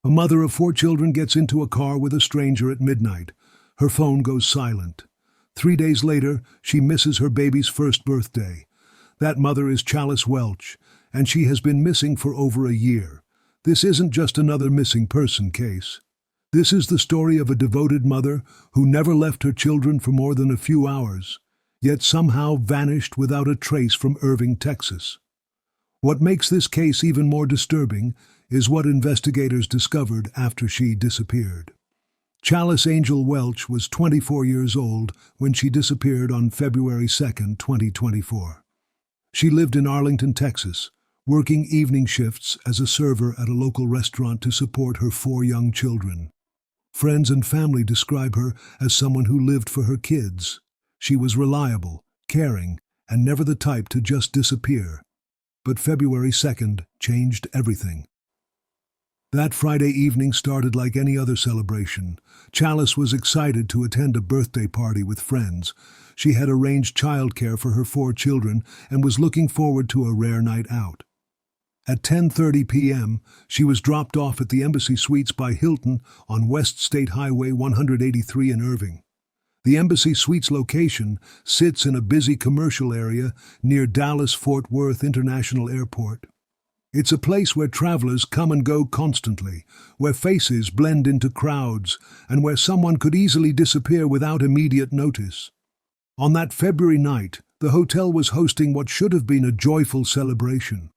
A mother of 4 children gets into a car with a stranger at midnight. Her phone goes silent. 3 days later, she misses her baby's first birthday. That mother is Chalice Welch, and she has been missing for over a year. This isn't just another missing person case. This is the story of a devoted mother who never left her children for more than a few hours, yet somehow vanished without a trace from Irving, Texas. What makes this case even more disturbing is what investigators discovered after she disappeared. Chalice Angel Welch was 24 years old when she disappeared on February 2, 2024. She lived in Arlington, Texas, working evening shifts as a server at a local restaurant to support her 4 young children. Friends and family describe her as someone who lived for her kids. She was reliable, caring, and never the type to just disappear. But February 2nd changed everything. That Friday evening started like any other celebration. Chalice was excited to attend a birthday party with friends. She had arranged childcare for her 4 children and was looking forward to a rare night out. At 10:30 p.m., she was dropped off at the Embassy Suites by Hilton on West State Highway 183 in Irving. The Embassy Suites location sits in a busy commercial area near Dallas-Fort Worth International Airport. It's a place where travelers come and go constantly, where faces blend into crowds, and where someone could easily disappear without immediate notice. On that February night, the hotel was hosting what should have been a joyful celebration.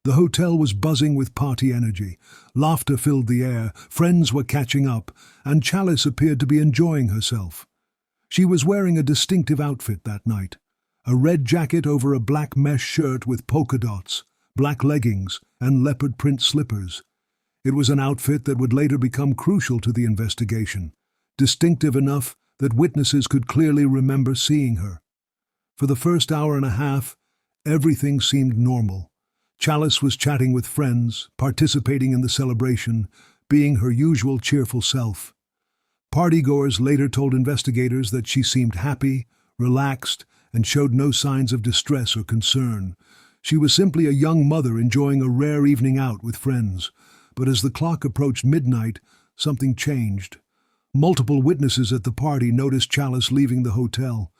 The hotel was buzzing with party energy. Laughter filled the air, friends were catching up, and Chalice appeared to be enjoying herself. She was wearing a distinctive outfit that night, a red jacket over a black mesh shirt with polka dots, black leggings, and leopard print slippers. It was an outfit that would later become crucial to the investigation, distinctive enough that witnesses could clearly remember seeing her. For the first hour and a half, everything seemed normal. Chalice was chatting with friends, participating in the celebration, being her usual cheerful self. Partygoers later told investigators that she seemed happy, relaxed, and showed no signs of distress or concern. She was simply a young mother enjoying a rare evening out with friends. But as the clock approached midnight, something changed. Multiple witnesses at the party noticed Chalice leaving the hotel.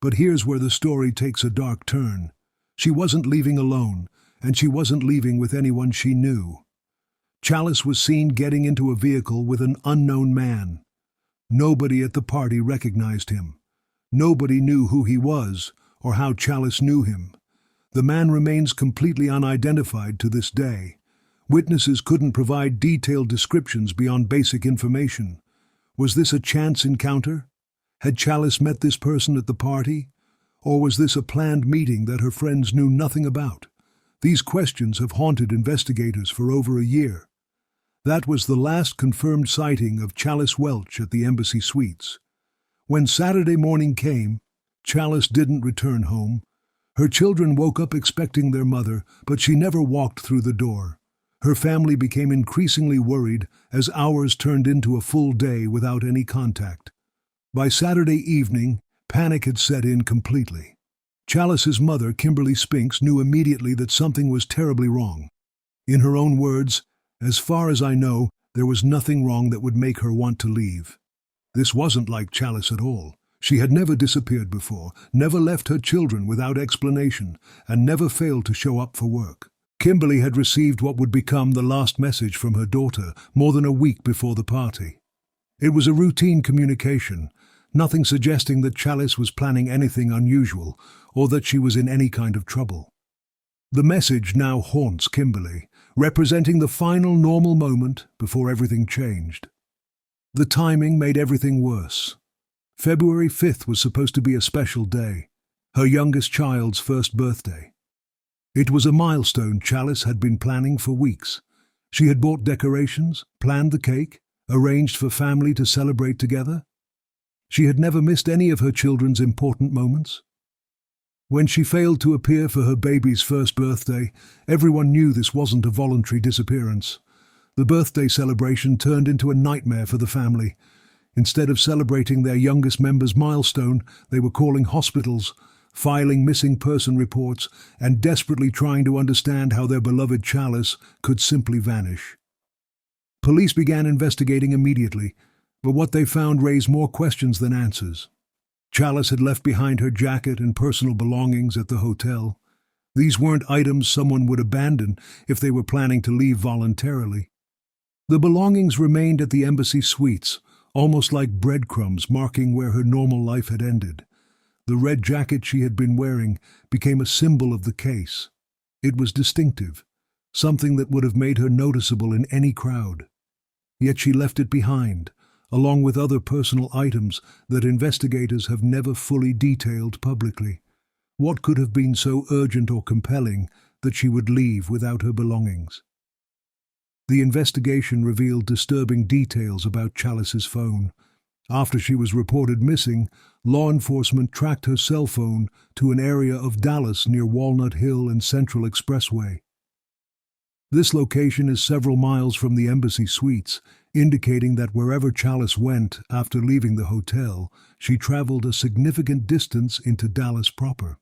But here's where the story takes a dark turn. She wasn't leaving alone, and she wasn't leaving with anyone she knew. Chalice was seen getting into a vehicle with an unknown man. Nobody at the party recognized him. Nobody knew who he was or how Chalice knew him. The man remains completely unidentified to this day. Witnesses couldn't provide detailed descriptions beyond basic information. Was this a chance encounter? Had Chalice met this person at the party? Or was this a planned meeting that her friends knew nothing about? These questions have haunted investigators for over a year. That was the last confirmed sighting of Chalice Welch at the Embassy Suites. When Saturday morning came, Chalice didn't return home. Her children woke up expecting their mother, but she never walked through the door. Her family became increasingly worried as hours turned into a full day without any contact. By Saturday evening, panic had set in completely. Chalice's mother, Kimberly Spinks, knew immediately that something was terribly wrong. In her own words, "As far as I know, there was nothing wrong that would make her want to leave." This wasn't like Chalice at all. She had never disappeared before, never left her children without explanation, and never failed to show up for work. Kimberly had received what would become the last message from her daughter more than a week before the party. It was a routine communication, nothing suggesting that Chalice was planning anything unusual or that she was in any kind of trouble. The message now haunts Kimberly, representing the final normal moment before everything changed. The timing made everything worse. February 5th was supposed to be a special day, her youngest child's first birthday. It was a milestone Chalice had been planning for weeks. She had bought decorations, planned the cake, arranged for family to celebrate together. She had never missed any of her children's important moments. When she failed to appear for her baby's first birthday, everyone knew this wasn't a voluntary disappearance. The birthday celebration turned into a nightmare for the family. Instead of celebrating their youngest member's milestone, they were calling hospitals, filing missing person reports, and desperately trying to understand how their beloved Chalice could simply vanish. Police began investigating immediately, but what they found raised more questions than answers. Chalice had left behind her jacket and personal belongings at the hotel. These weren't items someone would abandon if they were planning to leave voluntarily. The belongings remained at the embassy suites, almost like breadcrumbs marking where her normal life had ended. The red jacket she had been wearing became a symbol of the case. It was distinctive, something that would have made her noticeable in any crowd. Yet she left it behind, along with other personal items that investigators have never fully detailed publicly. What could have been so urgent or compelling that she would leave without her belongings? The investigation revealed disturbing details about Chalice's phone. After she was reported missing, law enforcement tracked her cell phone to an area of Dallas near Walnut Hill and Central Expressway. This location is several miles from the embassy suites, indicating that wherever Chalice went after leaving the hotel, she traveled a significant distance into Dallas proper.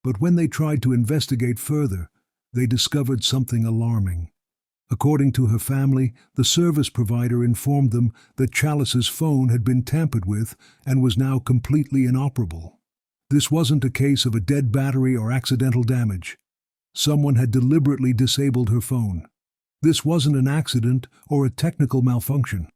But when they tried to investigate further, they discovered something alarming. According to her family, the service provider informed them that Chalice's phone had been tampered with and was now completely inoperable. This wasn't a case of a dead battery or accidental damage. Someone had deliberately disabled her phone. This wasn't an accident or a technical malfunction.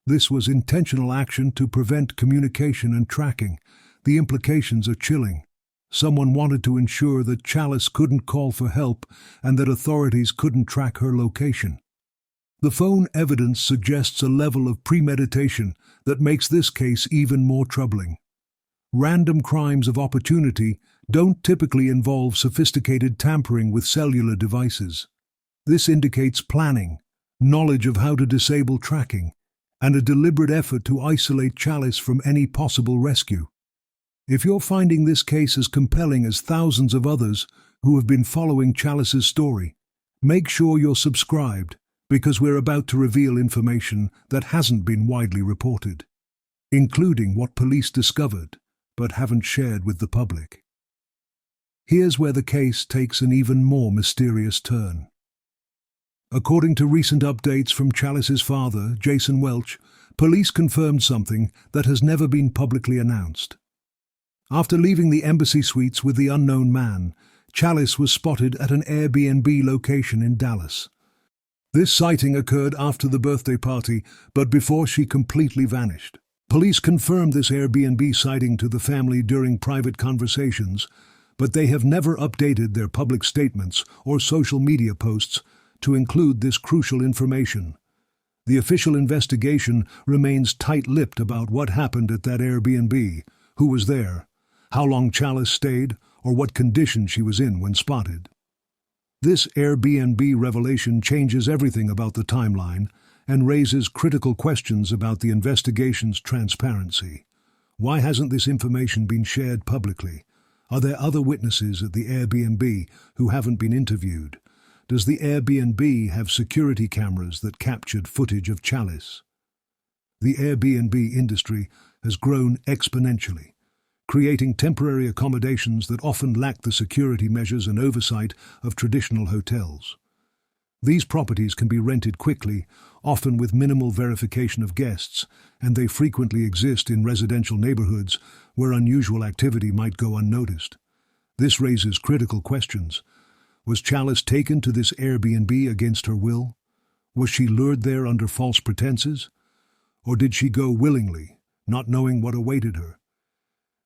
This was intentional action to prevent communication and tracking. The implications are chilling. Someone wanted to ensure that Chalice couldn't call for help and that authorities couldn't track her location. The phone evidence suggests a level of premeditation that makes this case even more troubling. Random crimes of opportunity don't typically involve sophisticated tampering with cellular devices. This indicates planning, knowledge of how to disable tracking, and a deliberate effort to isolate Chalice from any possible rescue. If you're finding this case as compelling as thousands of others who have been following Chalice's story, make sure you're subscribed, because we're about to reveal information that hasn't been widely reported, including what police discovered but haven't shared with the public. Here's where the case takes an even more mysterious turn. According to recent updates from Chalice's father, Jason Welch, police confirmed something that has never been publicly announced. After leaving the embassy suites with the unknown man, Chalice was spotted at an Airbnb location in Dallas. This sighting occurred after the birthday party, but before she completely vanished. Police confirmed this Airbnb sighting to the family during private conversations, but they have never updated their public statements or social media posts to include this crucial information. The official investigation remains tight-lipped about what happened at that Airbnb, who was there, how long Chalice stayed, or what condition she was in when spotted. This Airbnb revelation changes everything about the timeline and raises critical questions about the investigation's transparency. Why hasn't this information been shared publicly? Are there other witnesses at the Airbnb who haven't been interviewed? Does the Airbnb have security cameras that captured footage of Chalice? The Airbnb industry has grown exponentially, creating temporary accommodations that often lack the security measures and oversight of traditional hotels. These properties can be rented quickly, often with minimal verification of guests, and they frequently exist in residential neighborhoods where unusual activity might go unnoticed. This raises critical questions. Was Chalice taken to this Airbnb against her will? Was she lured there under false pretenses? Or did she go willingly, not knowing what awaited her?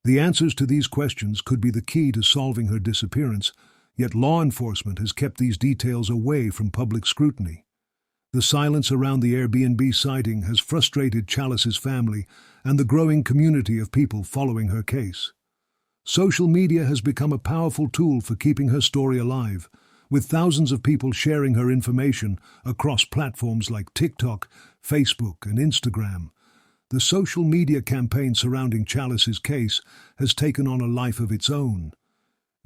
The answers to these questions could be the key to solving her disappearance, yet law enforcement has kept these details away from public scrutiny. The silence around the Airbnb sighting has frustrated Chalice's family and the growing community of people following her case. Social media has become a powerful tool for keeping her story alive, with thousands of people sharing her information across platforms like TikTok, Facebook, and Instagram. The social media campaign surrounding Chalice's case has taken on a life of its own.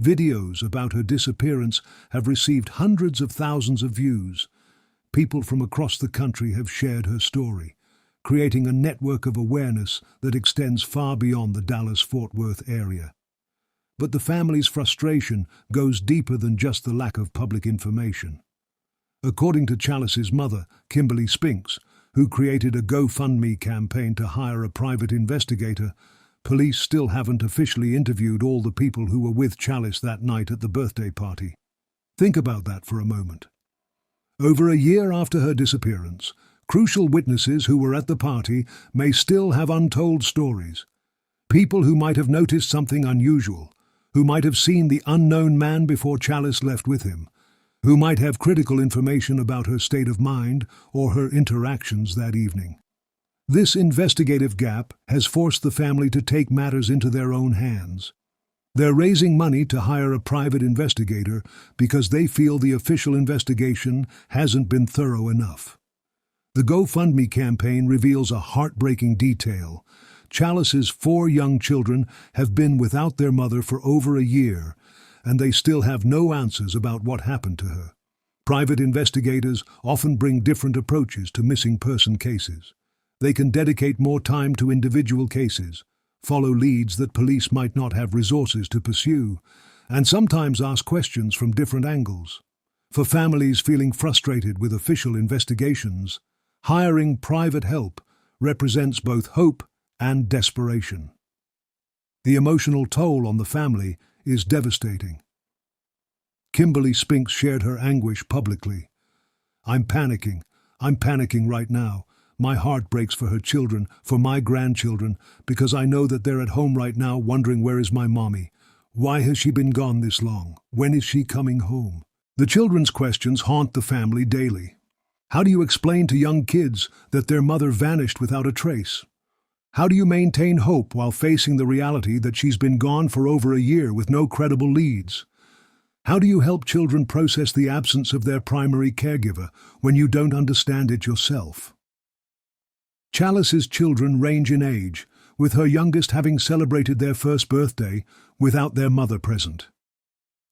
Videos about her disappearance have received hundreds of thousands of views. People from across the country have shared her story, creating a network of awareness that extends far beyond the Dallas-Fort Worth area. But the family's frustration goes deeper than just the lack of public information. According to Chalice's mother, Kimberly Spinks, who created a GoFundMe campaign to hire a private investigator, police still haven't officially interviewed all the people who were with Chalice that night at the birthday party. Think about that for a moment. Over a year after her disappearance, crucial witnesses who were at the party may still have untold stories. People who might have noticed something unusual, who might have seen the unknown man before Chalice left with him, who might have critical information about her state of mind or her interactions that evening. This investigative gap has forced the family to take matters into their own hands. They're raising money to hire a private investigator because they feel the official investigation hasn't been thorough enough. The GoFundMe campaign reveals a heartbreaking detail. Chalice's 4 young children have been without their mother for over a year, and they still have no answers about what happened to her. Private investigators often bring different approaches to missing person cases. They can dedicate more time to individual cases, follow leads that police might not have resources to pursue, and sometimes ask questions from different angles. For families feeling frustrated with official investigations, hiring private help represents both hope and desperation. The emotional toll on the family is devastating. Kimberly Spinks shared her anguish publicly. I'm panicking right now. My heart breaks for her children, for my grandchildren, because I know that they're at home right now wondering where is my mommy? Why has she been gone this long? When is she coming home? The children's questions haunt the family daily. How do you explain to young kids that their mother vanished without a trace? How do you maintain hope while facing the reality that she's been gone for over a year with no credible leads? How do you help children process the absence of their primary caregiver when you don't understand it yourself? Chalice's children range in age, with her youngest having celebrated their first birthday without their mother present.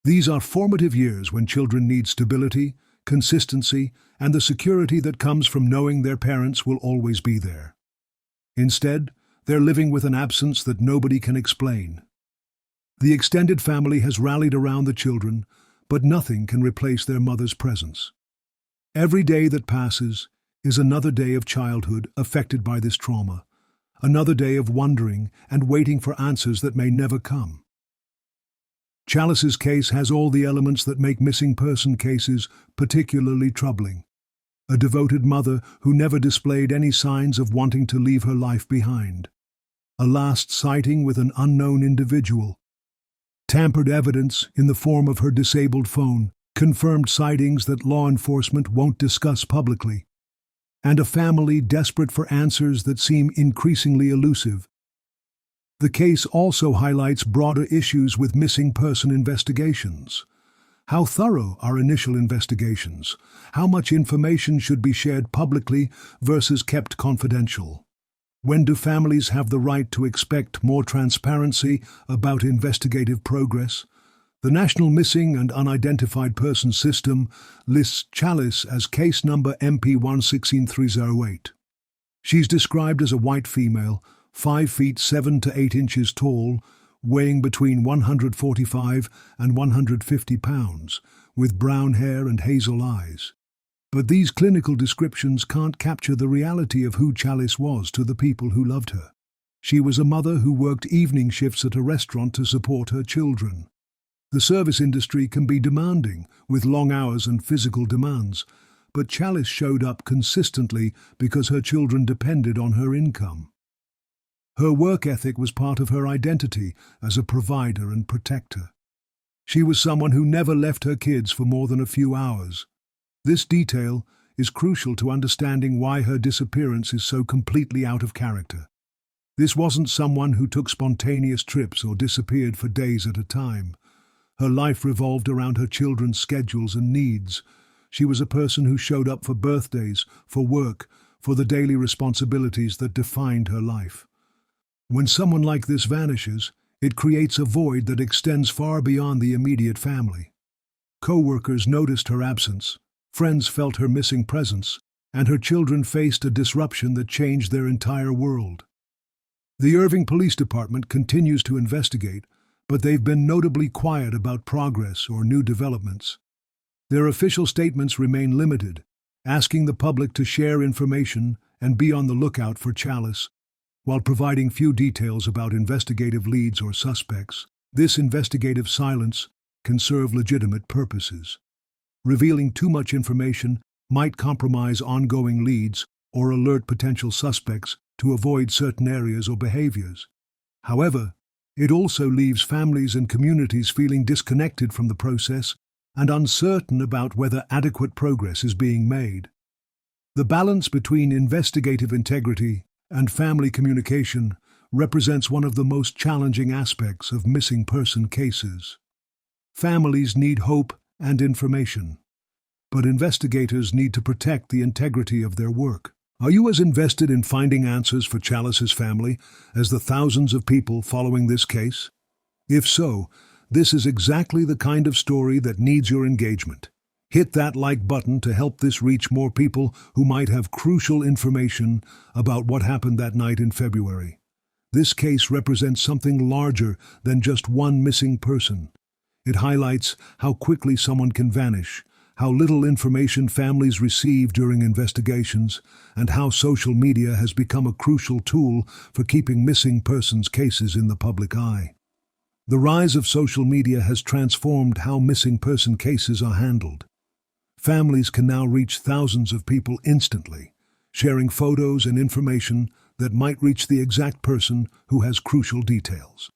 These are formative years when children need stability, consistency, and the security that comes from knowing their parents will always be there. Instead, they're living with an absence that nobody can explain. The extended family has rallied around the children, but nothing can replace their mother's presence. Every day that passes is another day of childhood affected by this trauma, another day of wondering and waiting for answers that may never come. Chalice's case has all the elements that make missing person cases particularly troubling. A devoted mother who never displayed any signs of wanting to leave her life behind. A last sighting with an unknown individual. Tampered evidence in the form of her disabled phone, confirmed sightings that law enforcement won't discuss publicly. And a family desperate for answers that seem increasingly elusive. The case also highlights broader issues with missing person investigations. How thorough are initial investigations? How much information should be shared publicly versus kept confidential? When do families have the right to expect more transparency about investigative progress? The National Missing and Unidentified Persons System lists Chalice as case number MP116308. She's described as a white female, 5 feet 7 to 8 inches tall, weighing between 145 and 150 pounds, with brown hair and hazel eyes. But these clinical descriptions can't capture the reality of who Chalice was to the people who loved her. She was a mother who worked evening shifts at a restaurant to support her children. The service industry can be demanding, with long hours and physical demands, but Chalice showed up consistently because her children depended on her income. Her work ethic was part of her identity as a provider and protector. She was someone who never left her kids for more than a few hours. This detail is crucial to understanding why her disappearance is so completely out of character. This wasn't someone who took spontaneous trips or disappeared for days at a time. Her life revolved around her children's schedules and needs. She was a person who showed up for birthdays, for work, for the daily responsibilities that defined her life. When someone like this vanishes, it creates a void that extends far beyond the immediate family. Co-workers noticed her absence, friends felt her missing presence, and her children faced a disruption that changed their entire world. The Irving Police Department continues to investigate, but they've been notably quiet about progress or new developments. Their official statements remain limited, asking the public to share information and be on the lookout for Chalice, while providing few details about investigative leads or suspects. This investigative silence can serve legitimate purposes. Revealing too much information might compromise ongoing leads or alert potential suspects to avoid certain areas or behaviors. However, it also leaves families and communities feeling disconnected from the process and uncertain about whether adequate progress is being made. The balance between investigative integrity and family communication represents one of the most challenging aspects of missing person cases. Families need hope and information, but investigators need to protect the integrity of their work. Are you as invested in finding answers for Chalice's family as the thousands of people following this case? If so, this is exactly the kind of story that needs your engagement. Hit that like button to help this reach more people who might have crucial information about what happened that night in February. This case represents something larger than just one missing person. It highlights how quickly someone can vanish, how little information families receive during investigations, and how social media has become a crucial tool for keeping missing persons cases in the public eye. The rise of social media has transformed how missing person cases are handled. Families can now reach thousands of people instantly, sharing photos and information that might reach the exact person who has crucial details.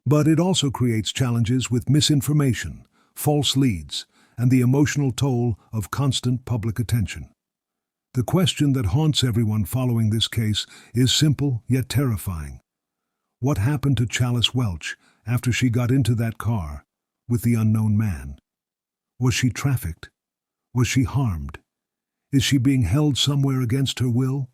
But it also creates challenges with misinformation, false leads, and the emotional toll of constant public attention. The question that haunts everyone following this case is simple yet terrifying. What happened to Chalice Welch after she got into that car with the unknown man? Was she trafficked? Was she harmed? Is she being held somewhere against her will?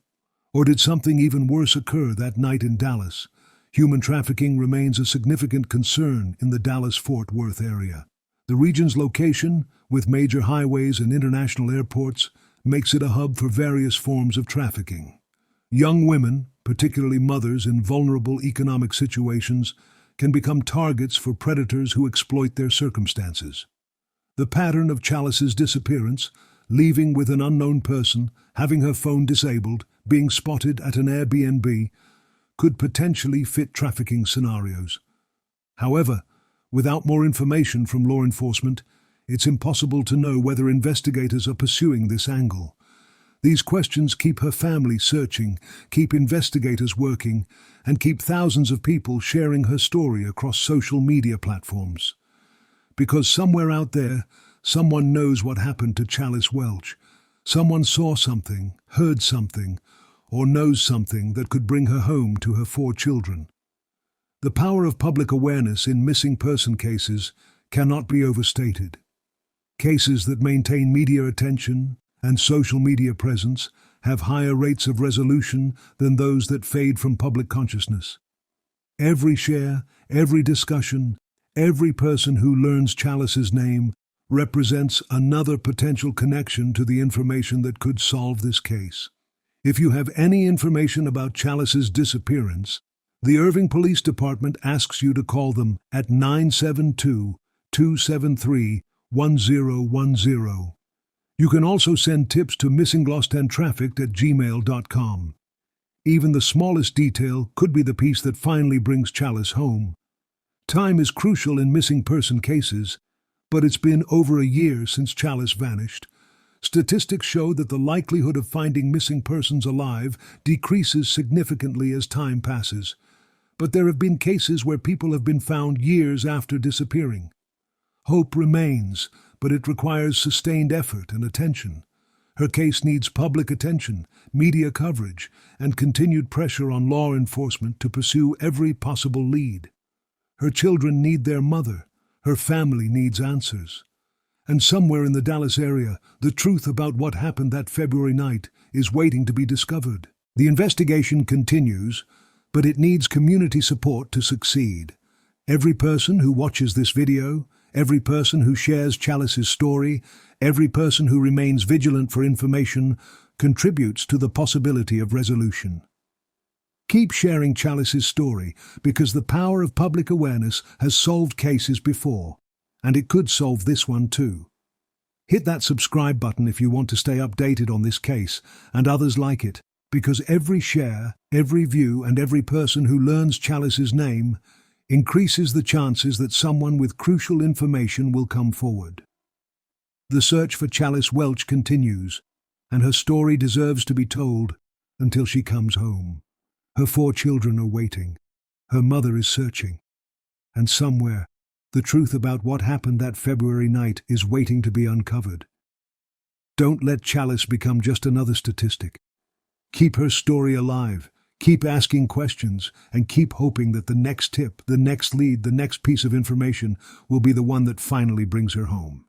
Or did something even worse occur that night in Dallas? Human trafficking remains a significant concern in the Dallas-Fort Worth area. The region's location, with major highways and international airports, makes it a hub for various forms of trafficking. Young women, particularly mothers in vulnerable economic situations, can become targets for predators who exploit their circumstances. The pattern of Chalice's disappearance, leaving with an unknown person, having her phone disabled, being spotted at an Airbnb, could potentially fit trafficking scenarios. However, without more information from law enforcement, it's impossible to know whether investigators are pursuing this angle. These questions keep her family searching, keep investigators working, and keep thousands of people sharing her story across social media platforms. Because somewhere out there, someone knows what happened to Chalice Welch. Someone saw something, heard something, or knows something that could bring her home to her 4 children. The power of public awareness in missing person cases cannot be overstated. Cases that maintain media attention and social media presence have higher rates of resolution than those that fade from public consciousness. Every share, every discussion, every person who learns Chalice's name represents another potential connection to the information that could solve this case. If you have any information about Chalice's disappearance, the Irving Police Department asks you to call them at 972-273-1010. You can also send tips to missinglostandtrafficked@gmail.com. Even the smallest detail could be the piece that finally brings Chalice home. Time is crucial in missing person cases, but it's been over a year since Chalice vanished. Statistics show that the likelihood of finding missing persons alive decreases significantly as time passes. But there have been cases where people have been found years after disappearing. Hope remains, but it requires sustained effort and attention. Her case needs public attention, media coverage, and continued pressure on law enforcement to pursue every possible lead. Her children need their mother. Her family needs answers. And somewhere in the Dallas area, the truth about what happened that February night is waiting to be discovered. The investigation continues, but it needs community support to succeed. Every person who watches this video, every person who shares Chalice's story, every person who remains vigilant for information contributes to the possibility of resolution. Keep sharing Chalice's story because the power of public awareness has solved cases before, and it could solve this one too. Hit that subscribe button if you want to stay updated on this case and others like it, because every share, every view, and every person who learns Chalice's name increases the chances that someone with crucial information will come forward. The search for Chalice Welch continues, and her story deserves to be told until she comes home. Her 4 children are waiting. Her mother is searching. And somewhere, the truth about what happened that February night is waiting to be uncovered. Don't let Chalice become just another statistic. Keep her story alive, keep asking questions, and keep hoping that the next tip, the next lead, the next piece of information will be the one that finally brings her home.